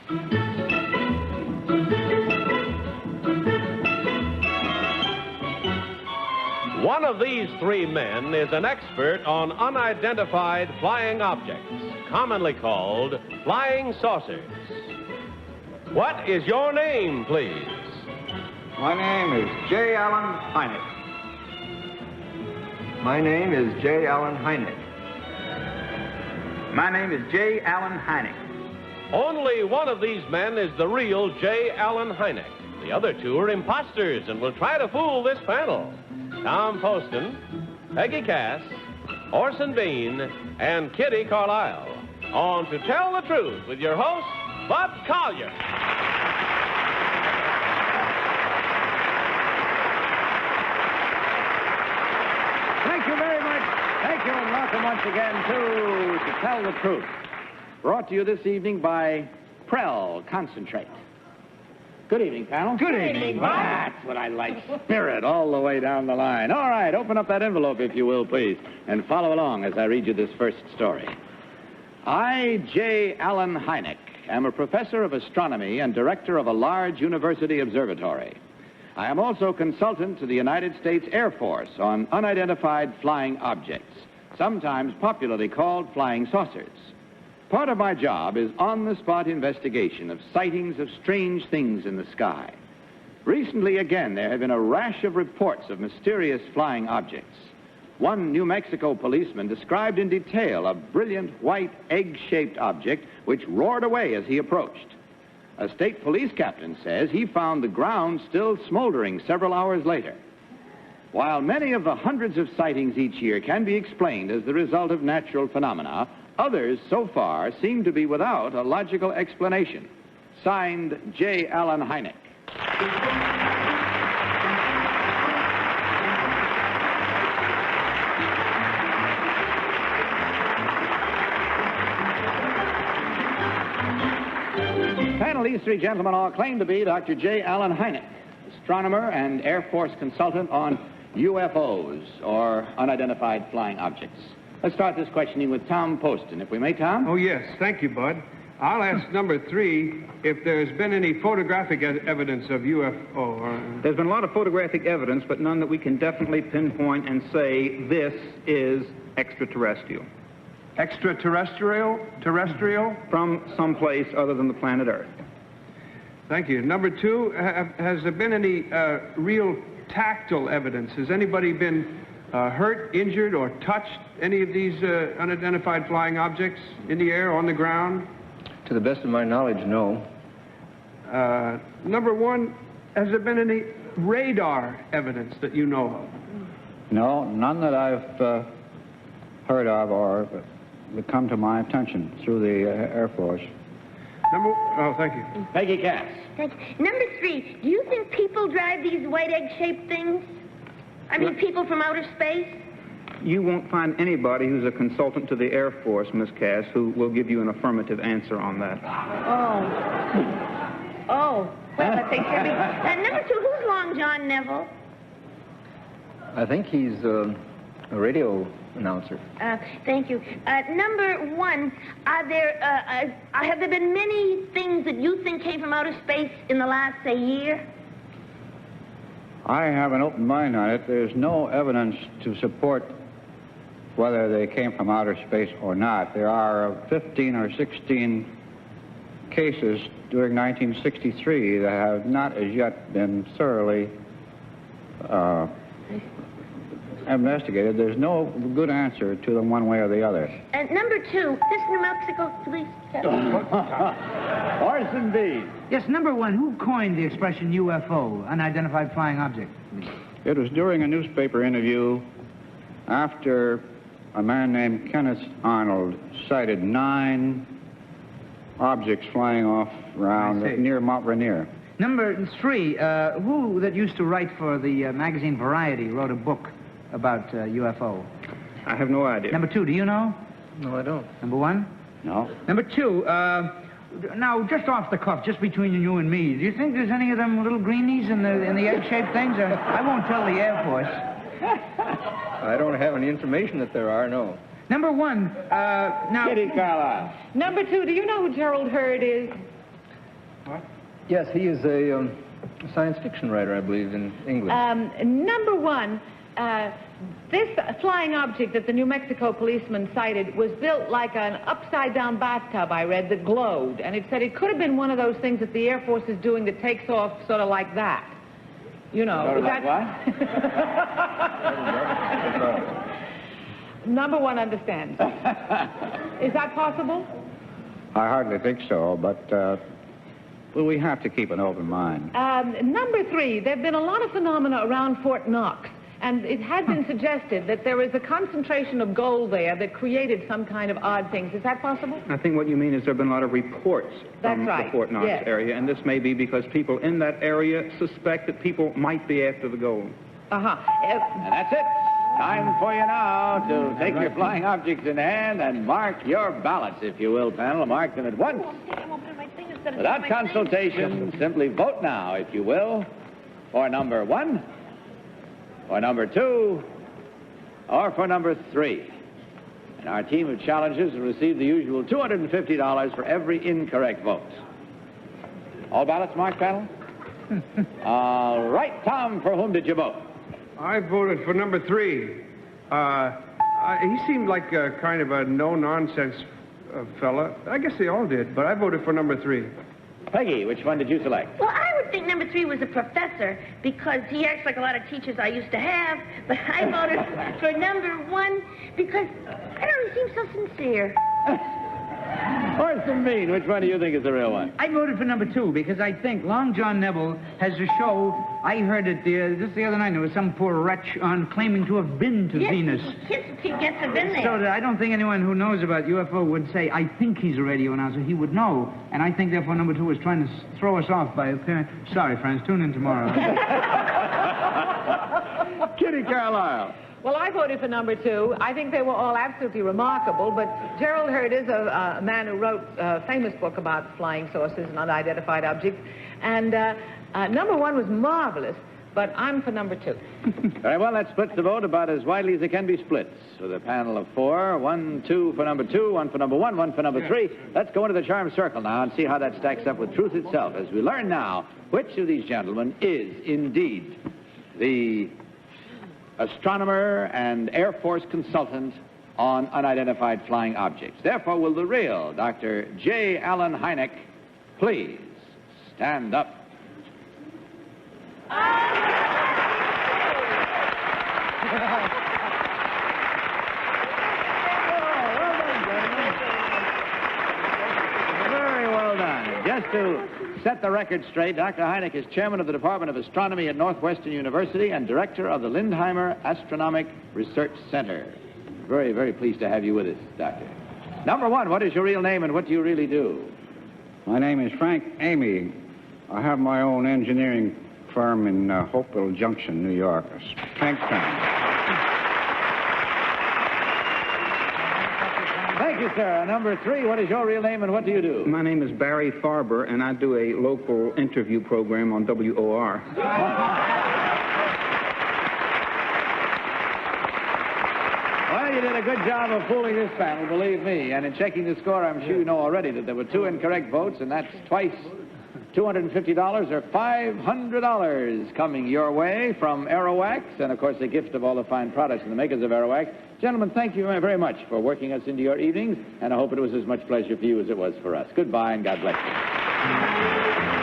One of these three men is an expert on unidentified flying objects, commonly called flying saucers. What is your name, please? My name is J. Allen Hynek. My name is J. Allen Hynek. My name is J. Allen Hynek. Only one of these men is the real J. Allen Hynek. The other two are imposters and will try to fool this panel. Tom Poston, Peggy Cass, Orson Bean, and Kitty Carlisle. On To Tell the Truth with your host, Bud Collyer. Thank you very much. Thank you, and welcome once again to Tell the Truth. Brought to you this evening by Prell Concentrate. Good evening, panel. Good evening, Bob. That's what I like. Spirit all the way down the line. All right, open up that envelope, if you will, please, and follow along as I read you this first story. I, J. Allen Hynek, am a professor of astronomy and director of a large university observatory. I am also consultant to the United States Air Force on unidentified flying objects, sometimes popularly called flying saucers. Part of my job is on-the-spot investigation of sightings of strange things in the sky. Recently, again, there have been a rash of reports of mysterious flying objects. One New Mexico policeman described in detail a brilliant white egg-shaped object which roared away as he approached. A state police captain says he found the ground still smoldering several hours later. While many of the hundreds of sightings each year can be explained as the result of natural phenomena, others, so far, seem to be without a logical explanation. Signed, J. Allen Hynek. Panel, these three gentlemen all claim to be Dr. J. Allen Hynek, astronomer and Air Force consultant on UFOs, or unidentified flying objects. Let's start this questioning with Tom Poston, if we may, Tom. Oh, yes. Thank you, Bud. I'll ask number 3 if there's been any photographic evidence of UFO. There's been a lot of photographic evidence, but none that we can definitely pinpoint and say this is extraterrestrial. Extraterrestrial? Terrestrial? From someplace other than the planet Earth. Thank you. Number 2, has there been any real tactile evidence? Has anybody been hurt, injured, or touched any of these unidentified flying objects in the air, on the ground? To the best of my knowledge, no. Number 1, has there been any radar evidence that you know of? No, none that I've heard of or that come to my attention through the Air Force. Oh, thank you. Peggy Cass. Thank you. Number 3, do you think people drive these white egg-shaped things? I mean, people from outer space? You won't find anybody who's a consultant to the Air Force, Miss Cass, who will give you an affirmative answer on that. Oh, well, I think there'd be... number 2, who's Long John Neville? I think he's a radio announcer. Thank you. Number 1, have there been many things that you think came from outer space in the last, say, year? I have an open mind on it. There's no evidence to support whether they came from outer space or not. There are 15 or 16 cases during 1963 that have not as yet been thoroughly investigated. There's no good answer to them one way or the other. And number 2, this New Mexico police... Orson Bean. Yes, number 1, who coined the expression UFO, unidentified flying object? It was during a newspaper interview after a man named Kenneth Arnold sighted 9 objects flying off around near Mount Rainier. Number 3, who that used to write for the magazine Variety wrote a book about UFO? I have no idea. Number 2, do you know? No, I don't. Number 1? No. Number 2, now, just off the cuff, just between you and me, do you think there's any of them little greenies in the egg-shaped things? I won't tell the Air Force. I don't have any information that there are, no. Number 1, now... Kitty Carlisle. Number 2, do you know who Gerald Hurd is? What? Yes, he is a science fiction writer, I believe, in England. Number one, this flying object that the New Mexico policeman cited was built like an upside-down bathtub, I read, that glowed. And it said it could have been one of those things that the Air Force is doing that takes off sort of like that. You know. Sort of like what? Number one understands. Is that possible? I hardly think so, but well, we have to keep an open mind. Number three, there have been a lot of phenomena around Fort Knox. And it had been suggested that there was a concentration of gold there that created some kind of odd things. Is that possible? I think what you mean is there have been a lot of reports from the Fort Knox area, and this may be because people in that area suspect that people might be after the gold. And that's it. Time for you now to take your flying objects in hand and mark your ballots, if you will, panel. Mark them at once. Without consultation, simply vote now, if you will, for number 1, for number 2, or for number 3. And our team of challengers will receive the usual $250 for every incorrect vote. All ballots marked, panel? All right, Tom, for whom did you vote? I voted for number 3. He seemed like a kind of a no-nonsense fella. I guess they all did, but I voted for number 3. Peggy, which one did you select? Well, I would think number 3 was a professor because he acts like a lot of teachers I used to have. But I voted for number 1 because, I don't know, he seems so sincere. Orson Bean, which one do you think is the real one? I voted for number 2 because I think Long John Neville has a show. I heard it just the other night. There was some poor wretch on claiming to have been to Venus. He gets have been there. So I don't think anyone who knows about UFO would say, I think he's a radio announcer. He would know. And I think, therefore, number 2 is trying to throw us off by appearing. Sorry, friends. Tune in tomorrow. Kitty Carlisle. Well, I voted for number 2. I think they were all absolutely remarkable, but Gerald Hurd is a man who wrote a famous book about flying saucers and unidentified objects. And number 1 was marvelous, but I'm for number 2. Very well, that splits the vote about as widely as it can be split. With a panel of 4, 1, 2 for number 2, 1 for number 1, 1 for number 3. Let's go into the charm circle now and see how that stacks up with truth itself, as we learn now which of these gentlemen is indeed the astronomer and Air Force consultant on unidentified flying objects. Therefore, will the real Dr. J. Allen Hynek please stand up? Very well done. Just to set the record straight, Dr. Hynek is chairman of the Department of Astronomy at Northwestern University and director of the Lindheimer Astronomic Research Center. Very, very pleased to have you with us, Doctor. Number 1, what is your real name and what do you really do? My name is Frank Amy. I have my own engineering firm in Hopewell Junction, New York. Tank Town. Thank you, sir. Number 3, what is your real name and what do you do? My name is Barry Farber, and I do a local interview program on WOR. Well, you did a good job of fooling this panel, believe me. And in checking the score, I'm sure you know already that there were 2 incorrect votes, and that's twice $250 or $500 coming your way from Aerowax, and of course a gift of all the fine products from the makers of Aerowax. Gentlemen, thank you very much for working us into your evenings, and I hope it was as much pleasure for you as it was for us. Goodbye, and God bless you.